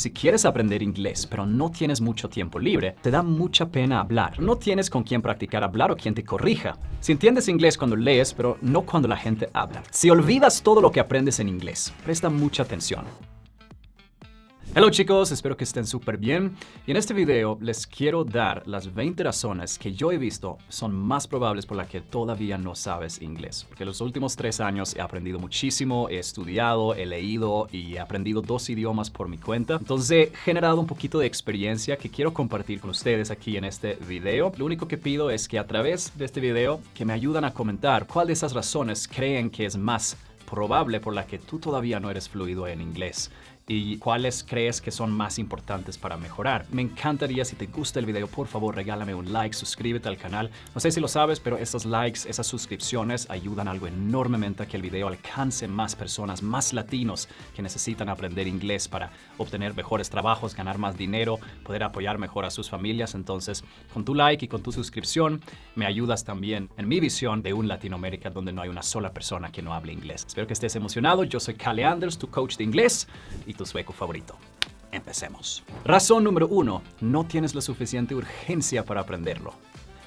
Si quieres aprender inglés, pero no tienes mucho tiempo libre, te da mucha pena hablar. No tienes con quién practicar hablar o quien te corrija. Si entiendes inglés cuando lees, pero no cuando la gente habla. Si olvidas todo lo que aprendes en inglés, presta mucha atención. Hola chicos, espero que estén súper bien. Y en este video les quiero dar las 20 razones que yo he visto son más probables por las que todavía no sabes inglés. Porque los últimos 3 años he aprendido muchísimo, he estudiado, he leído y he aprendido 2 idiomas por mi cuenta. Entonces he generado un poquito de experiencia que quiero compartir con ustedes aquí en este video. Lo único que pido es que a través de este video que me ayudan a comentar cuál de esas razones creen que es más probable por la que tú todavía no eres fluido en inglés y cuáles crees que son más importantes para mejorar. Me encantaría, si te gusta el video, por favor regálame un like, suscríbete al canal. No sé si lo sabes, pero esos likes, esas suscripciones ayudan algo enormemente a que el video alcance más personas, más latinos que necesitan aprender inglés para obtener mejores trabajos, ganar más dinero, poder apoyar mejor a sus familias. Entonces, con tu like y con tu suscripción, me ayudas también en mi visión de un Latinoamérica donde no hay una sola persona que no hable inglés. Espero que estés emocionado. Yo soy Kalle Anders, tu coach de inglés y tu sueco favorito. Empecemos. Razón número 1. No tienes la suficiente urgencia para aprenderlo.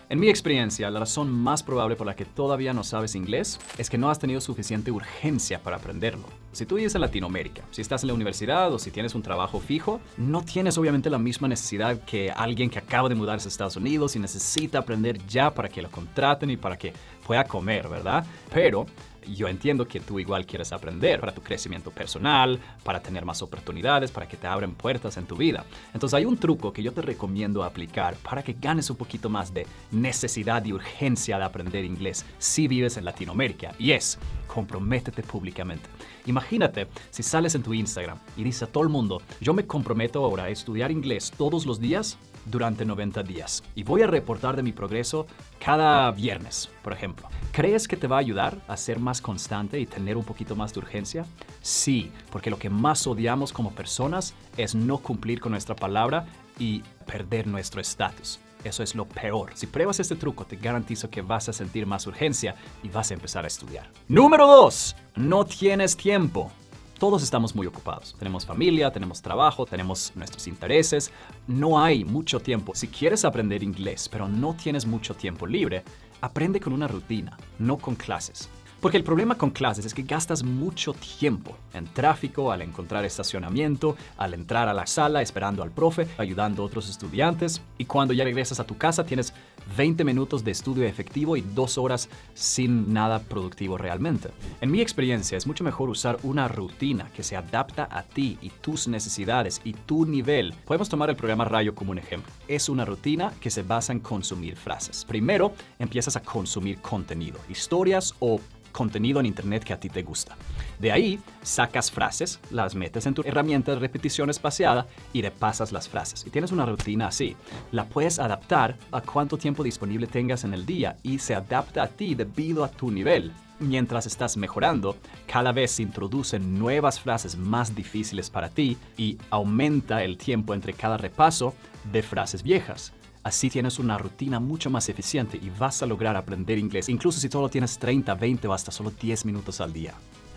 En mi experiencia, la razón más probable por la que todavía no sabes inglés es que no has tenido suficiente urgencia para aprenderlo. Si tú vives en Latinoamérica, si estás en la universidad o si tienes un trabajo fijo, no tienes obviamente la misma necesidad que alguien que acaba de mudarse a Estados Unidos y necesita aprender ya para que lo contraten y para que pueda comer, ¿verdad? Pero yo entiendo que tú igual quieres aprender para tu crecimiento personal, para tener más oportunidades, para que te abran puertas en tu vida. Entonces hay un truco que yo te recomiendo aplicar para que ganes un poquito más de necesidad y urgencia de aprender inglés si vives en Latinoamérica, y es: comprométete públicamente. Imagínate si sales en tu Instagram y dices a todo el mundo: yo me comprometo ahora a estudiar inglés todos los días durante 90 días y voy a reportar de mi progreso cada viernes, por ejemplo. ¿Crees que te va a ayudar a ser más constante y tener un poquito más de urgencia? Sí, porque lo que más odiamos como personas es no cumplir con nuestra palabra y perder nuestro estatus. Eso es lo peor. Si pruebas este truco, te garantizo que vas a sentir más urgencia y vas a empezar a estudiar. Número 2. No tienes tiempo. Todos estamos muy ocupados. Tenemos familia, tenemos trabajo, tenemos nuestros intereses. No hay mucho tiempo. Si quieres aprender inglés, pero no tienes mucho tiempo libre, aprende con una rutina, no con clases. Porque el problema con clases es que gastas mucho tiempo en tráfico, al encontrar estacionamiento, al entrar a la sala esperando al profe, ayudando a otros estudiantes. Y cuando ya regresas a tu casa tienes 20 minutos de estudio efectivo y 2 horas sin nada productivo realmente. En mi experiencia es mucho mejor usar una rutina que se adapta a ti y tus necesidades y tu nivel. Podemos tomar el programa Rayo como un ejemplo. Es una rutina que se basa en consumir frases. Primero empiezas a consumir contenido, historias o contenido en internet que a ti te gusta. De ahí sacas frases, las metes en tu herramienta de repetición espaciada y repasas las frases. Y tienes una rutina así. La puedes adaptar a cuánto tiempo disponible tengas en el día y se adapta a ti debido a tu nivel. Mientras estás mejorando, cada vez se introducen nuevas frases más difíciles para ti y aumenta el tiempo entre cada repaso de frases viejas. Así tienes una rutina mucho más eficiente y vas a lograr aprender inglés, incluso si solo tienes 30, 20 o hasta solo 10 minutos al día.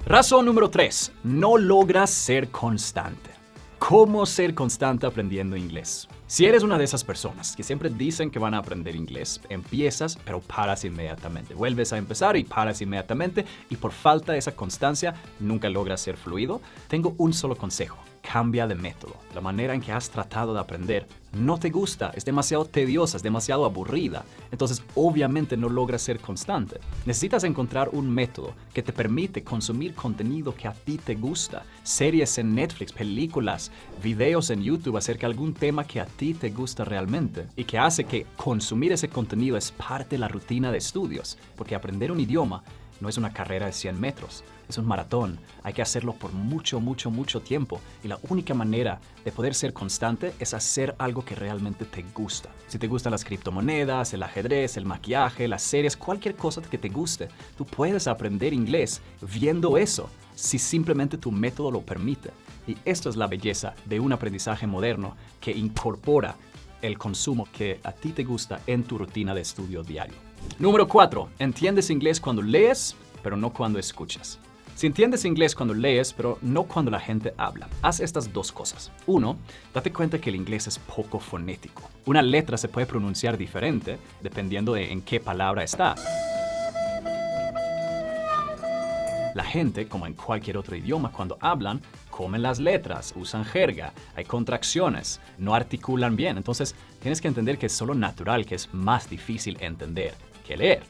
Razón número 3. No logras ser constante. ¿Cómo ser constante aprendiendo inglés? Si eres una de esas personas que siempre dicen que van a aprender inglés, empiezas pero paras inmediatamente. Vuelves a empezar y paras inmediatamente y por falta de esa constancia nunca logras ser fluido, tengo un solo consejo. Cambia de método. La manera en que has tratado de aprender no te gusta, es demasiado tediosa, es demasiado aburrida. Entonces, obviamente no logras ser constante. Necesitas encontrar un método que te permite consumir contenido que a ti te gusta. Series en Netflix, películas, videos en YouTube acerca de algún tema que a ti te gusta realmente y que hace que consumir ese contenido es parte de la rutina de estudios. Porque aprender un idioma no es una carrera de 100 metros, es un maratón. Hay que hacerlo por mucho, mucho, mucho tiempo. Y la única manera de poder ser constante es hacer algo que realmente te gusta. Si te gustan las criptomonedas, el ajedrez, el maquillaje, las series, cualquier cosa que te guste, tú puedes aprender inglés viendo eso, si simplemente tu método lo permite. Y esto es la belleza de un aprendizaje moderno que incorpora el consumo que a ti te gusta en tu rutina de estudio diario. Número 4. Entiendes inglés cuando lees, pero no cuando escuchas. Si entiendes inglés cuando lees, pero no cuando la gente habla, haz estas dos cosas. Uno, date cuenta que el inglés es poco fonético. Una letra se puede pronunciar diferente dependiendo de en qué palabra está. La gente, como en cualquier otro idioma, cuando hablan, comen las letras, usan jerga, hay contracciones, no articulan bien. Entonces, tienes que entender que es solo natural, que es más difícil entender que leer.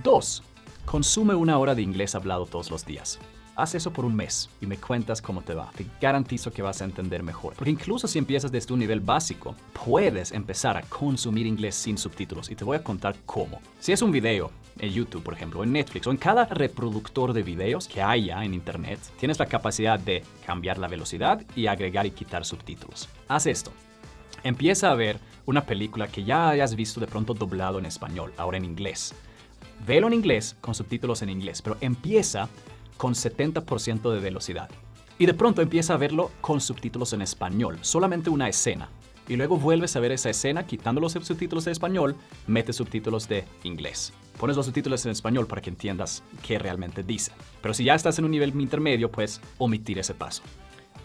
2. Consume 1 hora de inglés hablado todos los días. Haz eso por un mes y me cuentas cómo te va. Te garantizo que vas a entender mejor. Porque incluso si empiezas desde un nivel básico, puedes empezar a consumir inglés sin subtítulos. Y te voy a contar cómo. Si es un video en YouTube, por ejemplo, en Netflix o en cada reproductor de videos que haya en Internet, tienes la capacidad de cambiar la velocidad y agregar y quitar subtítulos. Haz esto. Empieza a ver una película que ya hayas visto de pronto doblado en español, ahora en inglés. Velo en inglés con subtítulos en inglés, pero empieza con 70% de velocidad. Y de pronto empieza a verlo con subtítulos en español, solamente una escena. Y luego vuelves a ver esa escena quitando los subtítulos de español, metes subtítulos de inglés. Pones los subtítulos en español para que entiendas qué realmente dice. Pero si ya estás en un nivel intermedio, puedes omitir ese paso.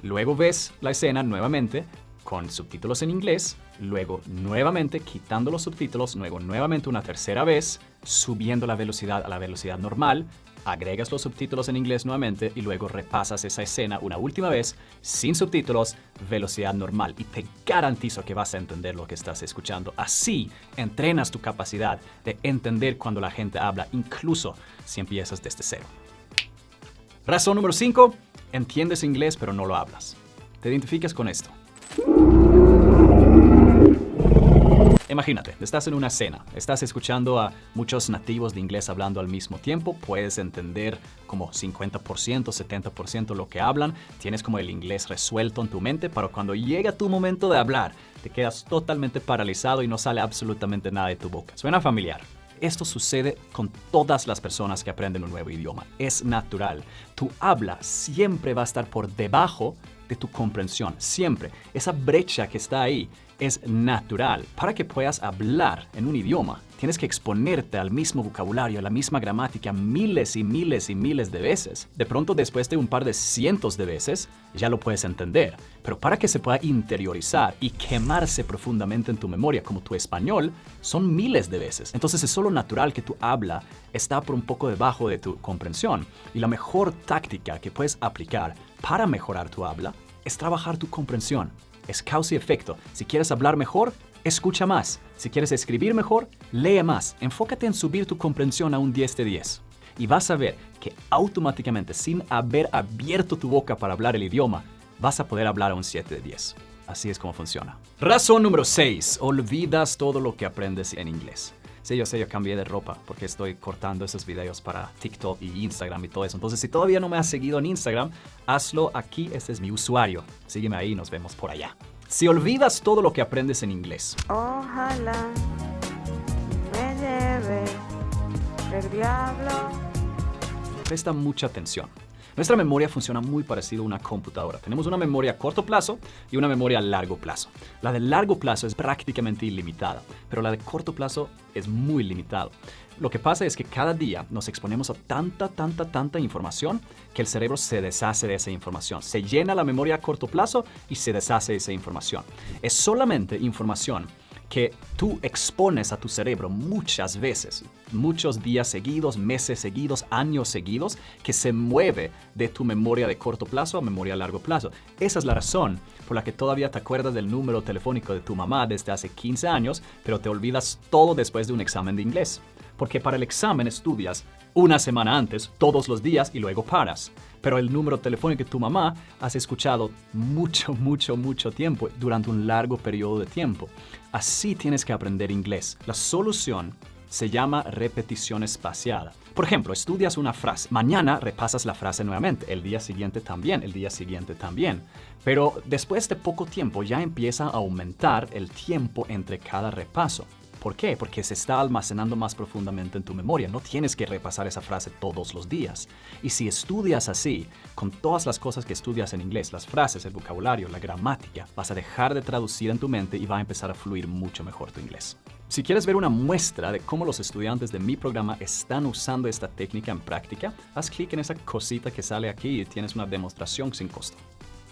Luego ves la escena nuevamente con subtítulos en inglés, luego nuevamente quitando los subtítulos, luego nuevamente una tercera vez, subiendo la velocidad a la velocidad normal, agregas los subtítulos en inglés nuevamente y luego repasas esa escena una última vez, sin subtítulos, velocidad normal. Y te garantizo que vas a entender lo que estás escuchando. Así entrenas tu capacidad de entender cuando la gente habla, incluso si empiezas desde cero. Razón número 5. Entiendes inglés pero no lo hablas. ¿Te identificas con esto? Imagínate, estás en una cena, estás escuchando a muchos nativos de inglés hablando al mismo tiempo, puedes entender como 50%, 70% lo que hablan, tienes como el inglés resuelto en tu mente, pero cuando llega tu momento de hablar, te quedas totalmente paralizado y no sale absolutamente nada de tu boca. Suena familiar. Esto sucede con todas las personas que aprenden un nuevo idioma. Es natural. Tu habla siempre va a estar por debajo de tu comprensión. Siempre. Esa brecha que está ahí es natural. Para que puedas hablar en un idioma, tienes que exponerte al mismo vocabulario, a la misma gramática miles y miles y miles de veces. De pronto, después de un par de cientos de veces, ya lo puedes entender. Pero para que se pueda interiorizar y quemarse profundamente en tu memoria, como tu español, son miles de veces. Entonces es solo natural que tu habla está por un poco debajo de tu comprensión. Y la mejor táctica que puedes aplicar para mejorar tu habla es trabajar tu comprensión. Es causa y efecto. Si quieres hablar mejor, escucha más. Si quieres escribir mejor, lee más. Enfócate en subir tu comprensión a un 10 de 10. Y vas a ver que automáticamente, sin haber abierto tu boca para hablar el idioma, vas a poder hablar a un 7 de 10. Así es como funciona. Razón número 6. Olvidas todo lo que aprendes en inglés. Sí, yo cambié de ropa porque estoy cortando esos videos para TikTok y Instagram y todo eso. Entonces, si todavía no me has seguido en Instagram, hazlo aquí. Este es mi usuario. Sígueme ahí y nos vemos por allá. Si olvidas todo lo que aprendes en inglés. Ojalá me lleve el diablo. Presta mucha atención. Nuestra memoria funciona muy parecido a una computadora. Tenemos una memoria a corto plazo y una memoria a largo plazo. La de largo plazo es prácticamente ilimitada, pero la de corto plazo es muy limitada. Lo que pasa es que cada día nos exponemos a tanta información que el cerebro se deshace de esa información. Se llena la memoria a corto plazo y se deshace de esa información. Es solamente información que tú expones a tu cerebro muchas veces, muchos días seguidos, meses seguidos, años seguidos, que se mueve de tu memoria de corto plazo a memoria a largo plazo. Esa es la razón por la que todavía te acuerdas del número telefónico de tu mamá desde hace 15 años, pero te olvidas todo después de un examen de inglés. Porque para el examen estudias una semana antes, todos los días, y luego paras. Pero el número telefónico de tu mamá has escuchado mucho tiempo, durante un largo periodo de tiempo. Así tienes que aprender inglés. La solución se llama repetición espaciada. Por ejemplo, estudias una frase. Mañana repasas la frase nuevamente. El día siguiente también. El día siguiente también. Pero después de poco tiempo ya empieza a aumentar el tiempo entre cada repaso. ¿Por qué? Porque se está almacenando más profundamente en tu memoria. No tienes que repasar esa frase todos los días. Y si estudias así, con todas las cosas que estudias en inglés, las frases, el vocabulario, la gramática, vas a dejar de traducir en tu mente y va a empezar a fluir mucho mejor tu inglés. Si quieres ver una muestra de cómo los estudiantes de mi programa están usando esta técnica en práctica, haz clic en esa cosita que sale aquí y tienes una demostración sin costo.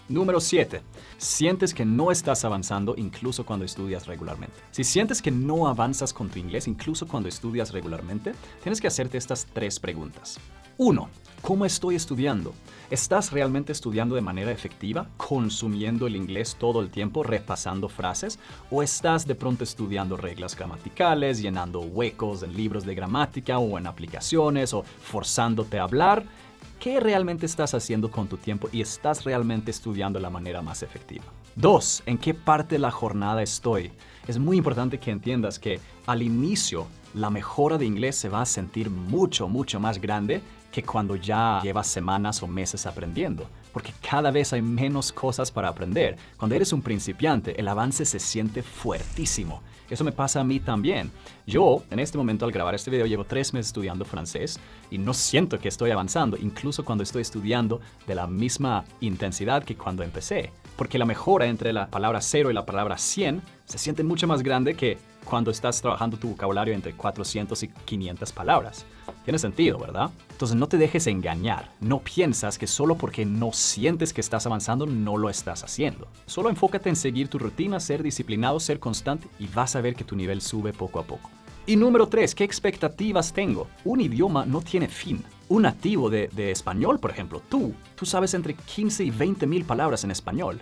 Número 7. Sientes que no estás avanzando incluso cuando estudias regularmente. Si sientes que no avanzas con tu inglés incluso cuando estudias regularmente, tienes que hacerte estas 3 preguntas. 1. ¿Cómo estoy estudiando? ¿Estás realmente estudiando de manera efectiva, consumiendo el inglés todo el tiempo, repasando frases? ¿O estás de pronto estudiando reglas gramaticales, llenando huecos en libros de gramática o en aplicaciones o forzándote a hablar? ¿Qué realmente estás haciendo con tu tiempo y estás realmente estudiando de la manera más efectiva? 2. ¿En qué parte de la jornada estoy? Es muy importante que entiendas que al inicio la mejora de inglés se va a sentir mucho más grande que cuando ya llevas semanas o meses aprendiendo, porque cada vez hay menos cosas para aprender. Cuando eres un principiante, el avance se siente fuertísimo. Eso me pasa a mí también. Yo, en este momento, al grabar este video, llevo 3 meses estudiando francés y no siento que estoy avanzando, incluso cuando estoy estudiando de la misma intensidad que cuando empecé. Porque la mejora entre la palabra 0 y la palabra 100 se siente mucho más grande que cuando estás trabajando tu vocabulario entre 400 y 500 palabras. Tiene sentido, ¿verdad? Entonces no te dejes engañar. No piensas que solo porque no sientes que estás avanzando, no lo estás haciendo. Solo enfócate en seguir tu rutina, ser disciplinado, ser constante y vas a ver que tu nivel sube poco a poco. Y número 3, ¿qué expectativas tengo? Un idioma no tiene fin. Un nativo de español, por ejemplo, tú sabes entre 15 y 20 mil palabras en español,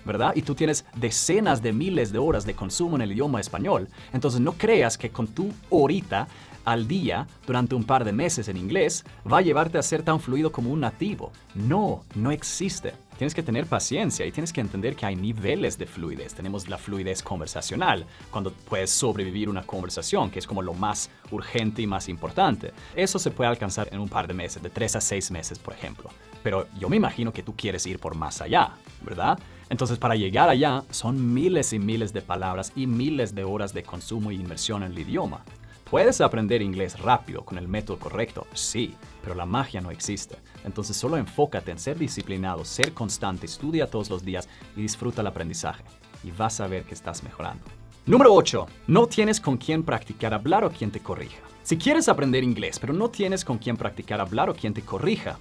¿verdad? Y tú tienes decenas de miles de horas de consumo en el idioma español. Entonces no creas que con tu horita al día durante un par de meses en inglés va a llevarte a ser tan fluido como un nativo. No existe. Tienes que tener paciencia y tienes que entender que hay niveles de fluidez. Tenemos la fluidez conversacional, cuando puedes sobrevivir una conversación, que es como lo más urgente y más importante. Eso se puede alcanzar en un par de meses, de 3 a 6 meses, por ejemplo. Pero yo me imagino que tú quieres ir por más allá, ¿verdad? Entonces, para llegar allá, son miles y miles de palabras y miles de horas de consumo y inmersión en el idioma. ¿Puedes aprender inglés rápido con el método correcto? Sí, pero la magia no existe. Entonces solo enfócate en ser disciplinado, ser constante, estudia todos los días y disfruta el aprendizaje. Y vas a ver que estás mejorando. Número 8. No tienes con quién practicar hablar o quien te corrija. Si quieres aprender inglés, pero no tienes con quién practicar hablar o quien te corrija,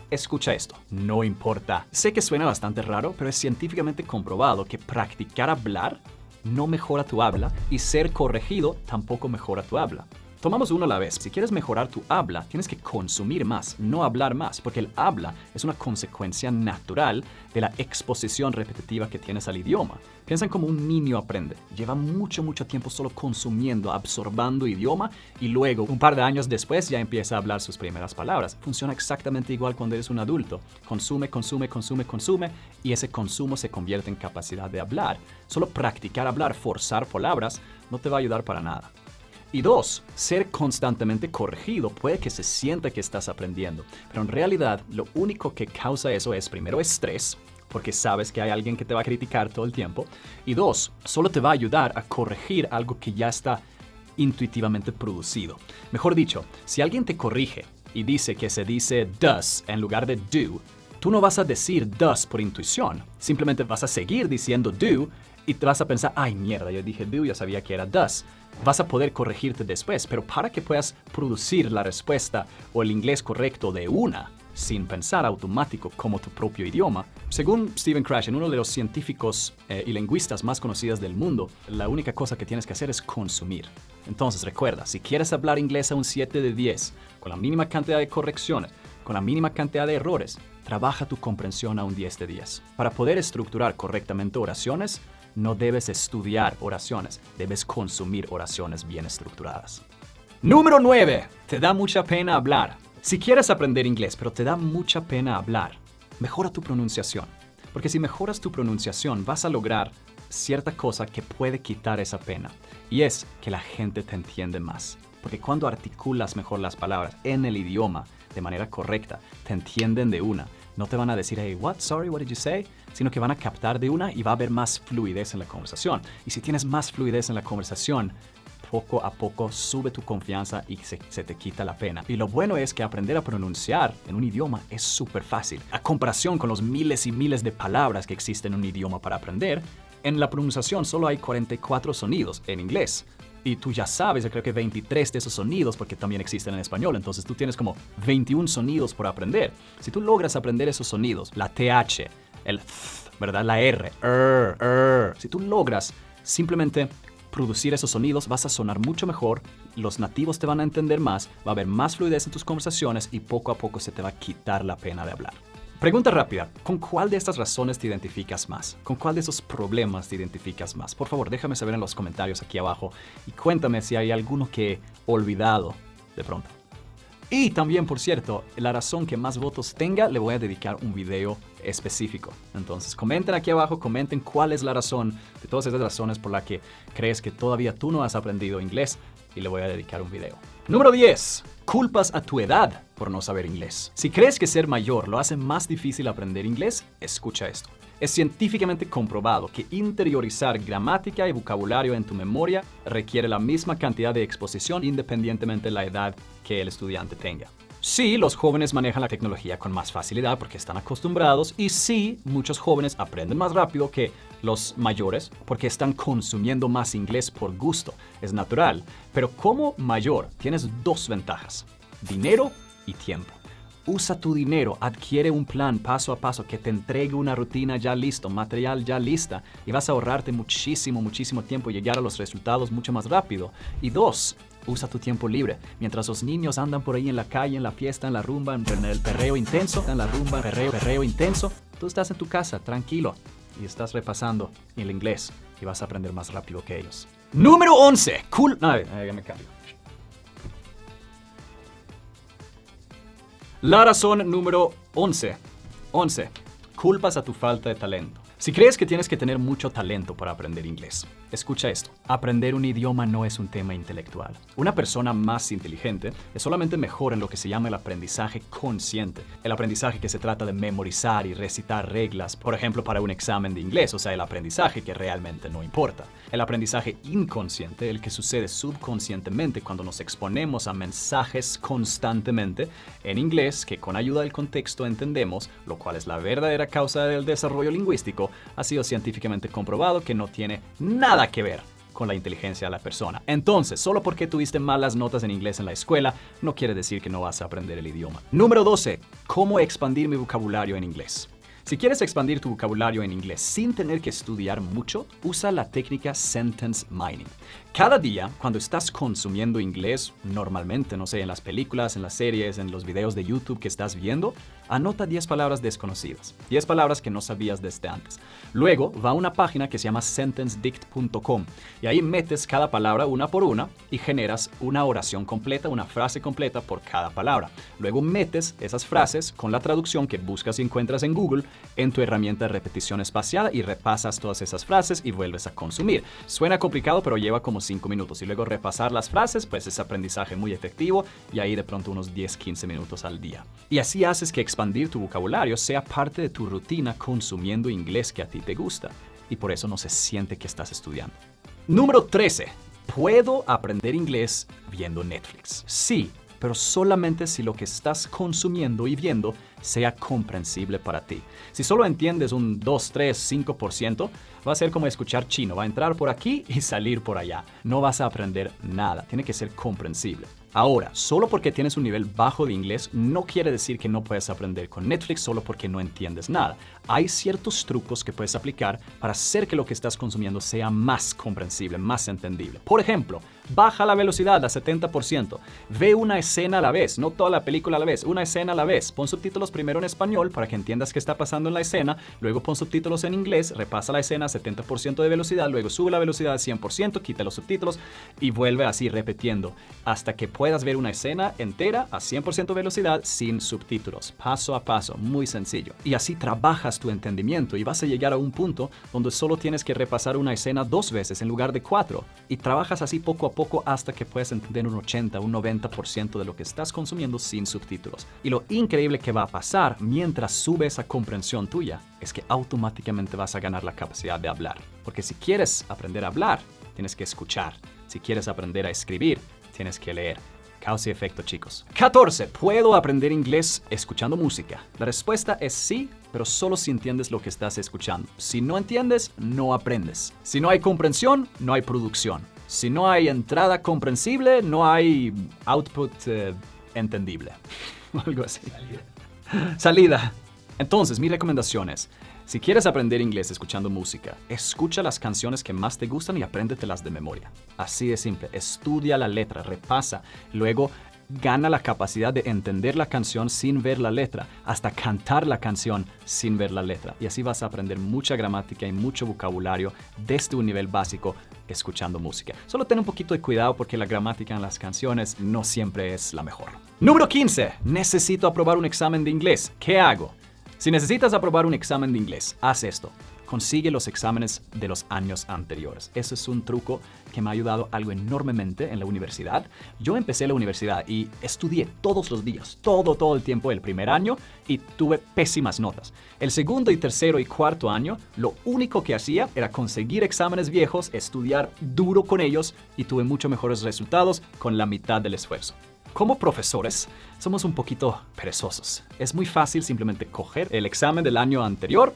escucha esto, no importa. Sé que suena bastante raro, pero es científicamente comprobado que practicar hablar no mejora tu habla y ser corregido tampoco mejora tu habla. Tomamos uno a la vez. Si quieres mejorar tu habla, tienes que consumir más, no hablar más, porque el habla es una consecuencia natural de la exposición repetitiva que tienes al idioma. Piensa en cómo un niño aprende. Lleva mucho tiempo solo consumiendo, absorbando idioma y luego, un par de años después, ya empieza a hablar sus primeras palabras. Funciona exactamente igual cuando eres un adulto. Consume y ese consumo se convierte en capacidad de hablar. Solo practicar hablar, forzar palabras, no te va a ayudar para nada. Y 2, ser constantemente corregido puede que se sienta que estás aprendiendo, pero en realidad lo único que causa eso es, primero, estrés, porque sabes que hay alguien que te va a criticar todo el tiempo, y 2, solo te va a ayudar a corregir algo que ya está intuitivamente producido. Mejor dicho, si alguien te corrige y dice que se dice does en lugar de do, tú no vas a decir does por intuición, simplemente vas a seguir diciendo do y te vas a pensar, ay mierda, yo dije do, ya sabía que era does. Vas a poder corregirte después, pero para que puedas producir la respuesta o el inglés correcto de una, sin pensar automático como tu propio idioma, según Stephen Krashen, uno de los científicos y lingüistas más conocidos del mundo, la única cosa que tienes que hacer es consumir. Entonces recuerda, si quieres hablar inglés a un 7 de 10, con la mínima cantidad de correcciones, con la mínima cantidad de errores, trabaja tu comprensión a un 10 de 10. Para poder estructurar correctamente oraciones, no debes estudiar oraciones, debes consumir oraciones bien estructuradas. Número 9. Te da mucha pena hablar. Si quieres aprender inglés, pero te da mucha pena hablar, mejora tu pronunciación. Porque si mejoras tu pronunciación, vas a lograr cierta cosa que puede quitar esa pena. Y es que la gente te entiende más. Porque cuando articulas mejor las palabras en el idioma de manera correcta, te entienden de una. No te van a decir, hey, what? Sorry, what did you say? Sino que van a captar de una y va a haber más fluidez en la conversación. Y si tienes más fluidez en la conversación, poco a poco sube tu confianza y se te quita la pena. Y lo bueno es que aprender a pronunciar en un idioma es súper fácil. A comparación con los miles y miles de palabras que existen en un idioma para aprender, en la pronunciación solo hay 44 sonidos en inglés. Y tú ya sabes, yo creo que 23 de esos sonidos, porque también existen en español. Entonces tú tienes como 21 sonidos por aprender. Si tú logras aprender esos sonidos, la TH, el th, ¿verdad? La R, si tú logras simplemente producir esos sonidos, vas a sonar mucho mejor, los nativos te van a entender más, va a haber más fluidez en tus conversaciones y poco a poco se te va a quitar la pena de hablar. Pregunta rápida, ¿con cuál de estas razones te identificas más? ¿Con cuál de esos problemas te identificas más? Por favor, déjame saber en los comentarios aquí abajo y cuéntame si hay alguno que he olvidado de pronto. Y también, por cierto, la razón que más votos tenga, le voy a dedicar un video específico. Entonces, comenten aquí abajo, comenten cuál es la razón de todas esas razones por las que crees que todavía tú no has aprendido inglés y le voy a dedicar un video. Número 10. Culpas a tu edad por no saber inglés. Si crees que ser mayor lo hace más difícil aprender inglés, escucha esto. Es científicamente comprobado que interiorizar gramática y vocabulario en tu memoria requiere la misma cantidad de exposición independientemente de la edad que el estudiante tenga. Sí, los jóvenes manejan la tecnología con más facilidad porque están acostumbrados y sí, muchos jóvenes aprenden más rápido que los mayores porque están consumiendo más inglés por gusto. Es natural, pero como mayor tienes dos ventajas: dinero y tiempo. Usa tu dinero, adquiere un plan paso a paso que te entregue una rutina ya listo, material ya lista y vas a ahorrarte muchísimo tiempo y llegar a los resultados mucho más rápido. Y dos, usa tu tiempo libre. Mientras los niños andan por ahí en la calle, en la fiesta, en la rumba, en el perreo intenso, perreo intenso, tú estás en tu casa tranquilo y estás repasando el inglés y vas a aprender más rápido que ellos. Número 11. Ya me cambio. La razón número 11. Culpas a tu falta de talento. Si crees que tienes que tener mucho talento para aprender inglés, escucha esto. Aprender un idioma no es un tema intelectual. Una persona más inteligente es solamente mejor en lo que se llama el aprendizaje consciente. El aprendizaje que se trata de memorizar y recitar reglas, por ejemplo, para un examen de inglés, o sea, el aprendizaje que realmente no importa. El aprendizaje inconsciente, el que sucede subconscientemente cuando nos exponemos a mensajes constantemente en inglés que con ayuda del contexto entendemos, lo cual es la verdadera causa del desarrollo lingüístico, ha sido científicamente comprobado que no tiene nada que ver con la inteligencia de la persona. Entonces, solo porque tuviste malas notas en inglés en la escuela, no quiere decir que no vas a aprender el idioma. Número 12. ¿Cómo expandir mi vocabulario en inglés? Si quieres expandir tu vocabulario en inglés sin tener que estudiar mucho, usa la técnica sentence mining. Cada día, cuando estás consumiendo inglés, normalmente, no sé, en las películas, en las series, en los videos de YouTube que estás viendo, anota 10 palabras desconocidas, 10 palabras que no sabías desde antes. Luego, va a una página que se llama sentencedict.com y ahí metes cada palabra una por una y generas una oración completa, una frase completa por cada palabra. Luego metes esas frases con la traducción que buscas y encuentras en Google en tu herramienta de repetición espaciada y repasas todas esas frases y vuelves a consumir. Suena complicado, pero lleva como 5 minutos y luego repasar las frases, pues es aprendizaje muy efectivo y ahí de pronto unos 10-15 minutos al día. Y así haces que expandir tu vocabulario sea parte de tu rutina consumiendo inglés que a ti te gusta y por eso no se siente que estás estudiando. Número 13. ¿Puedo aprender inglés viendo Netflix? Sí, pero solamente si lo que estás consumiendo y viendo sea comprensible para ti. Si solo entiendes un 2, 3, 5%, va a ser como escuchar chino. Va a entrar por aquí y salir por allá. No vas a aprender nada. Tiene que ser comprensible. Ahora, solo porque tienes un nivel bajo de inglés no quiere decir que no puedes aprender con Netflix solo porque no entiendes nada. Hay ciertos trucos que puedes aplicar para hacer que lo que estás consumiendo sea más comprensible, más entendible. Por ejemplo, baja la velocidad a 70%. Ve una escena a la vez, no toda la película a la vez, una escena a la vez. Pon subtítulos primero en español para que entiendas qué está pasando en la escena, luego pon subtítulos en inglés, repasa la escena a 70% de velocidad, luego sube la velocidad a 100%, quita los subtítulos y vuelve así repitiendo hasta que puedas ver una escena entera a 100% velocidad sin subtítulos, paso a paso, muy sencillo. Y así trabajas tu entendimiento y vas a llegar a un punto donde solo tienes que repasar una escena 2 veces en lugar de 4 y trabajas así poco a poco hasta que puedes entender un 80, un 90% de lo que estás consumiendo sin subtítulos. Y lo increíble que va a pasar mientras sube esa comprensión tuya es que automáticamente vas a ganar la capacidad de hablar. Porque si quieres aprender a hablar, tienes que escuchar. Si quieres aprender a escribir, tienes que leer. Causa y efecto, chicos. 14. ¿Puedo aprender inglés escuchando música? La respuesta es sí, pero solo si entiendes lo que estás escuchando. Si no entiendes, no aprendes. Si no hay comprensión, no hay producción. Si no hay entrada comprensible, no hay output entendible. Algo así. Salida. Entonces, mi recomendación es, si quieres aprender inglés escuchando música, escucha las canciones que más te gustan y apréndetelas de memoria. Así de simple. Estudia la letra, repasa. Luego, gana la capacidad de entender la canción sin ver la letra, hasta cantar la canción sin ver la letra. Y así vas a aprender mucha gramática y mucho vocabulario desde un nivel básico escuchando música. Solo ten un poquito de cuidado porque la gramática en las canciones no siempre es la mejor. Número 15. Necesito aprobar un examen de inglés. ¿Qué hago? Si necesitas aprobar un examen de inglés, haz esto. Consigue los exámenes de los años anteriores. Eso es un truco que me ha ayudado algo enormemente en la universidad. Yo empecé la universidad y estudié todos los días, todo el tiempo el primer año y tuve pésimas notas. El segundo y tercero y cuarto año, lo único que hacía era conseguir exámenes viejos, estudiar duro con ellos y tuve mucho mejores resultados con la mitad del esfuerzo. Como profesores, somos un poquito perezosos. Es muy fácil simplemente coger el examen del año anterior,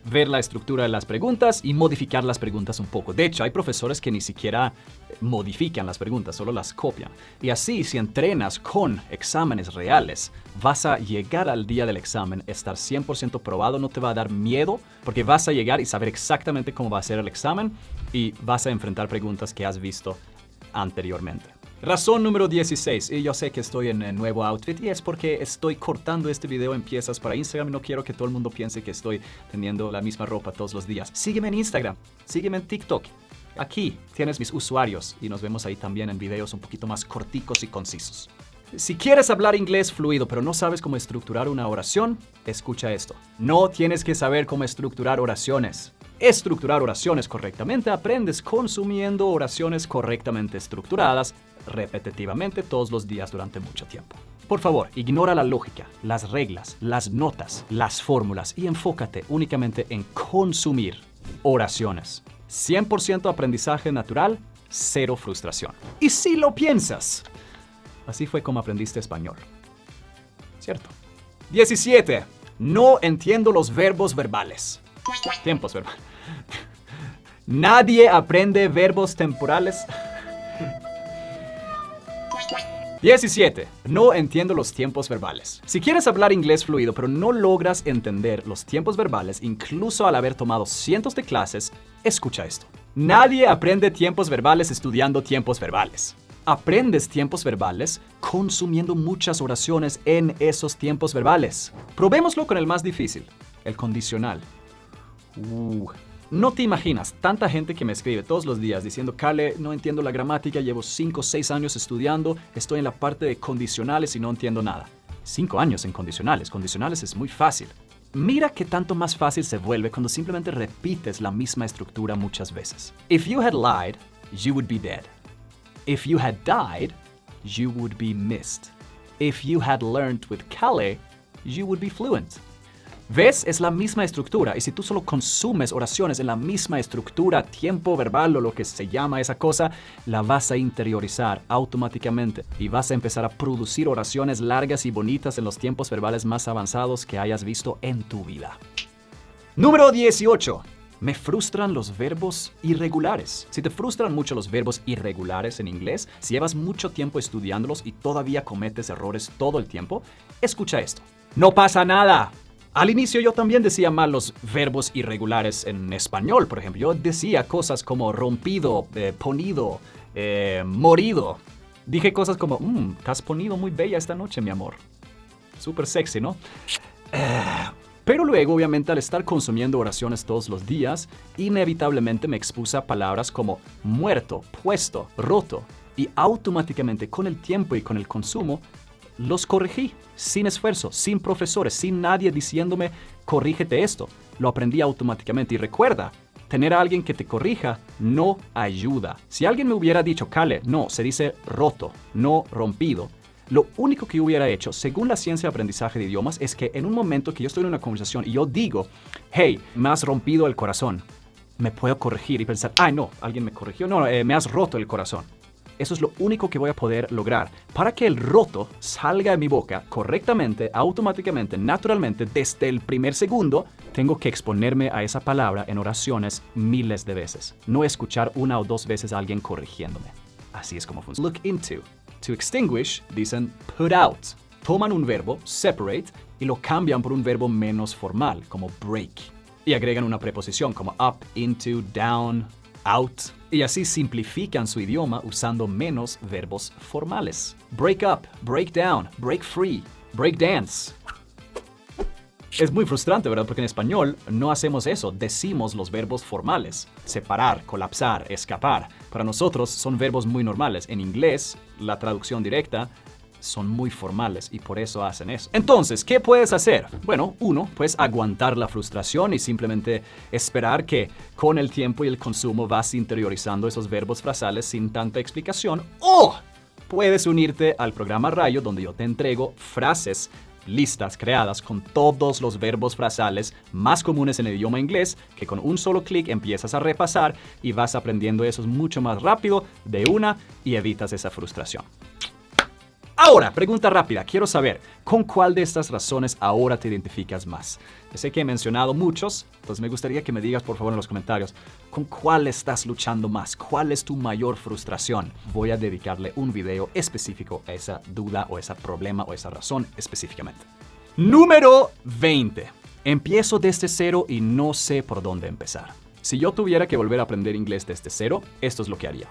ver la estructura de las preguntas y modificar las preguntas un poco. De hecho, hay profesores que ni siquiera modifican las preguntas, solo las copian. Y así, si entrenas con exámenes reales, vas a llegar al día del examen, estar 100% probado, no te va a dar miedo, porque vas a llegar y saber exactamente cómo va a ser el examen y vas a enfrentar preguntas que has visto anteriormente. Razón número 16, y yo sé que estoy en nuevo outfit y es porque estoy cortando este video en piezas para Instagram y no quiero que todo el mundo piense que estoy teniendo la misma ropa todos los días. Sígueme en Instagram, sígueme en TikTok. Aquí tienes mis usuarios y nos vemos ahí también en videos un poquito más corticos y concisos. Si quieres hablar inglés fluido pero no sabes cómo estructurar una oración, escucha esto. No tienes que saber cómo estructurar oraciones. Estructurar oraciones correctamente aprendes consumiendo oraciones correctamente estructuradas repetitivamente todos los días durante mucho tiempo. Por favor, ignora la lógica, las reglas, las notas, las fórmulas y enfócate únicamente en consumir oraciones. 100% aprendizaje natural, 0 frustración. Y si lo piensas, así fue como aprendiste español. ¿Cierto? 17. No entiendo los verbos verbales. Tiempos verbales. Nadie aprende verbos temporales. 17. No entiendo los tiempos verbales. Si quieres hablar inglés fluido pero no logras entender los tiempos verbales, incluso al haber tomado cientos de clases, escucha esto. Nadie aprende tiempos verbales estudiando tiempos verbales. Aprendes tiempos verbales consumiendo muchas oraciones en esos tiempos verbales. Probémoslo con el más difícil, el condicional. No te imaginas tanta gente que me escribe todos los días diciendo: Carle, no entiendo la gramática, llevo 5 o 6 años estudiando, estoy en la parte de condicionales y no entiendo nada. 5 años en condicionales. Condicionales es muy fácil. Mira qué tanto más fácil se vuelve cuando simplemente repites la misma estructura muchas veces. If you had lied, you would be dead. If you had died, you would be missed. If you had learned with Carle, you would be fluent. ¿Ves? Es la misma estructura y si tú solo consumes oraciones en la misma estructura, tiempo verbal o lo que se llama esa cosa, la vas a interiorizar automáticamente y vas a empezar a producir oraciones largas y bonitas en los tiempos verbales más avanzados que hayas visto en tu vida. Número 18. Me frustran los verbos irregulares. Si te frustran mucho los verbos irregulares en inglés, si llevas mucho tiempo estudiándolos y todavía cometes errores todo el tiempo, escucha esto. No pasa nada. Al inicio yo también decía mal los verbos irregulares en español, por ejemplo. Yo decía cosas como rompido, ponido, morido. Dije cosas como, te has ponido muy bella esta noche, mi amor. Súper sexy, ¿no? Pero luego, obviamente, al estar consumiendo oraciones todos los días, inevitablemente me expuse a palabras como muerto, puesto, roto. Y automáticamente, con el tiempo y con el consumo, los corregí, sin esfuerzo, sin profesores, sin nadie diciéndome, corrígete esto. Lo aprendí automáticamente. Y recuerda, tener a alguien que te corrija no ayuda. Si alguien me hubiera dicho, Carle, no, se dice roto, no rompido, lo único que yo hubiera hecho, según la ciencia de aprendizaje de idiomas, es que en un momento que yo estoy en una conversación y yo digo, hey, me has rompido el corazón, me puedo corregir y pensar, ay no, alguien me corrigió, no, me has roto el corazón. Eso es lo único que voy a poder lograr. Para que el roto salga de mi boca correctamente, automáticamente, naturalmente, desde el primer segundo, tengo que exponerme a esa palabra en oraciones miles de veces. No escuchar una o dos veces a alguien corrigiéndome. Así es como funciona. Look into. To extinguish, dicen put out. Toman un verbo, separate, y lo cambian por un verbo menos formal, como break. Y agregan una preposición como up, into, down, out. Y así simplifican su idioma usando menos verbos formales. Break up, break down, break free, break dance. Es muy frustrante, ¿verdad? Porque en español no hacemos eso, decimos los verbos formales. Separar, colapsar, escapar. Para nosotros son verbos muy normales. En inglés, la traducción directa son muy formales y por eso hacen eso. Entonces, ¿qué puedes hacer? Bueno, uno, puedes aguantar la frustración y simplemente esperar que con el tiempo y el consumo vas interiorizando esos verbos frasales sin tanta explicación. O puedes unirte al programa Rayo, donde yo te entrego frases listas creadas con todos los verbos frasales más comunes en el idioma inglés, que con un solo clic empiezas a repasar y vas aprendiendo esos mucho más rápido de una y evitas esa frustración. Ahora, pregunta rápida. Quiero saber, ¿con cuál de estas razones ahora te identificas más? Yo sé que he mencionado muchos, entonces me gustaría que me digas por favor en los comentarios, ¿con cuál estás luchando más? ¿Cuál es tu mayor frustración? Voy a dedicarle un video específico a esa duda o ese problema o esa razón específicamente. Número 20. Empiezo desde cero y no sé por dónde empezar. Si yo tuviera que volver a aprender inglés desde cero, esto es lo que haría.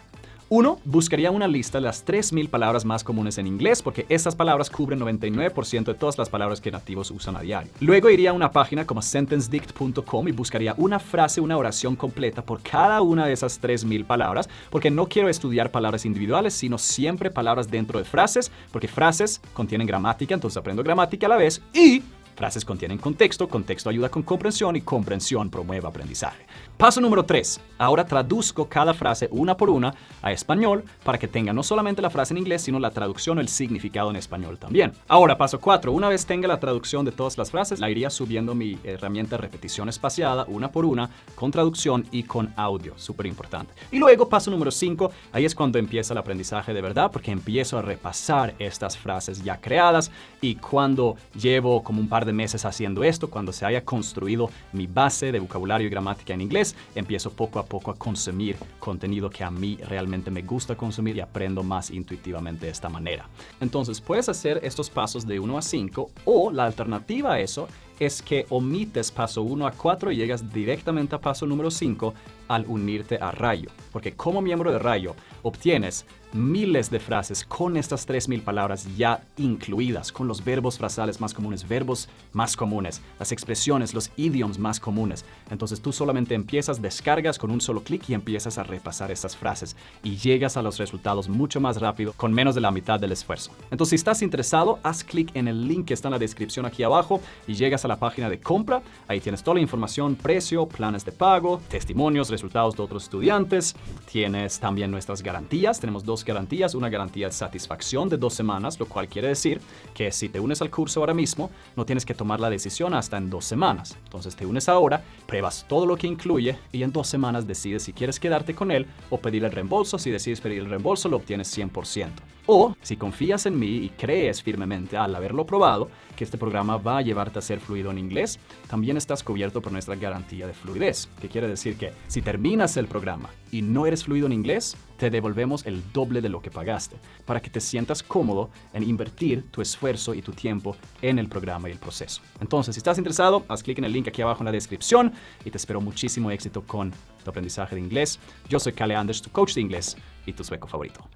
1. Buscaría una lista de las 3,000 palabras más comunes en inglés porque estas palabras cubren 99% de todas las palabras que nativos usan a diario. Luego iría a una página como sentencedict.com y buscaría una frase, una oración completa por cada una de esas 3,000 palabras porque no quiero estudiar palabras individuales, sino siempre palabras dentro de frases porque frases contienen gramática, entonces aprendo gramática a la vez y frases contienen contexto, contexto ayuda con comprensión y comprensión promueve aprendizaje. Paso número 3. Ahora traduzco cada frase una por una a español para que tenga no solamente la frase en inglés, sino la traducción o el significado en español también. Ahora, paso 4. Una vez tenga la traducción de todas las frases, la iría subiendo mi herramienta de repetición espaciada una por una, con traducción y con audio. Súper importante. Y luego, paso número 5. Ahí es cuando empieza el aprendizaje de verdad, porque empiezo a repasar estas frases ya creadas y cuando llevo como un par de meses haciendo esto, cuando se haya construido mi base de vocabulario y gramática en inglés, empiezo poco a poco a consumir contenido que a mí realmente me gusta consumir y aprendo más intuitivamente de esta manera. Entonces, puedes hacer estos pasos de 1 a 5 o la alternativa a eso es que omites paso 1 a 4 y llegas directamente a paso número 5 al unirte a Rayo. Porque como miembro de Rayo obtienes miles de frases con estas 3,000 palabras ya incluidas, con los verbos frasales más comunes, las expresiones, los idioms más comunes. Entonces tú solamente empiezas, descargas con un solo clic y empiezas a repasar estas frases y llegas a los resultados mucho más rápido con menos de la mitad del esfuerzo. Entonces si estás interesado, haz clic en el link que está en la descripción aquí abajo y llegas a la página de compra. Ahí tienes toda la información, precio, planes de pago, testimonios, resultados de otros estudiantes. Tienes también nuestras garantías. Tenemos 2 garantías. Una garantía de satisfacción de 2 semanas, lo cual quiere decir que si te unes al curso ahora mismo, no tienes que tomar la decisión hasta en 2 semanas. Entonces te unes ahora, pruebas todo lo que incluye y en 2 semanas decides si quieres quedarte con él o pedir el reembolso. Si decides pedir el reembolso, lo obtienes 100%. O si confías en mí y crees firmemente al haberlo probado que este programa va a llevarte a ser fluido en inglés, también estás cubierto por nuestra garantía de fluidez, que quiere decir que si terminas el programa y no eres fluido en inglés, te devolvemos el doble de lo que pagaste, para que te sientas cómodo en invertir tu esfuerzo y tu tiempo en el programa y el proceso. Entonces, si estás interesado, haz clic en el link aquí abajo en la descripción y te espero muchísimo éxito con tu aprendizaje de inglés. Yo soy Kalle Anders, tu coach de inglés y tu sueco favorito.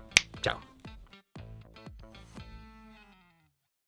Chao.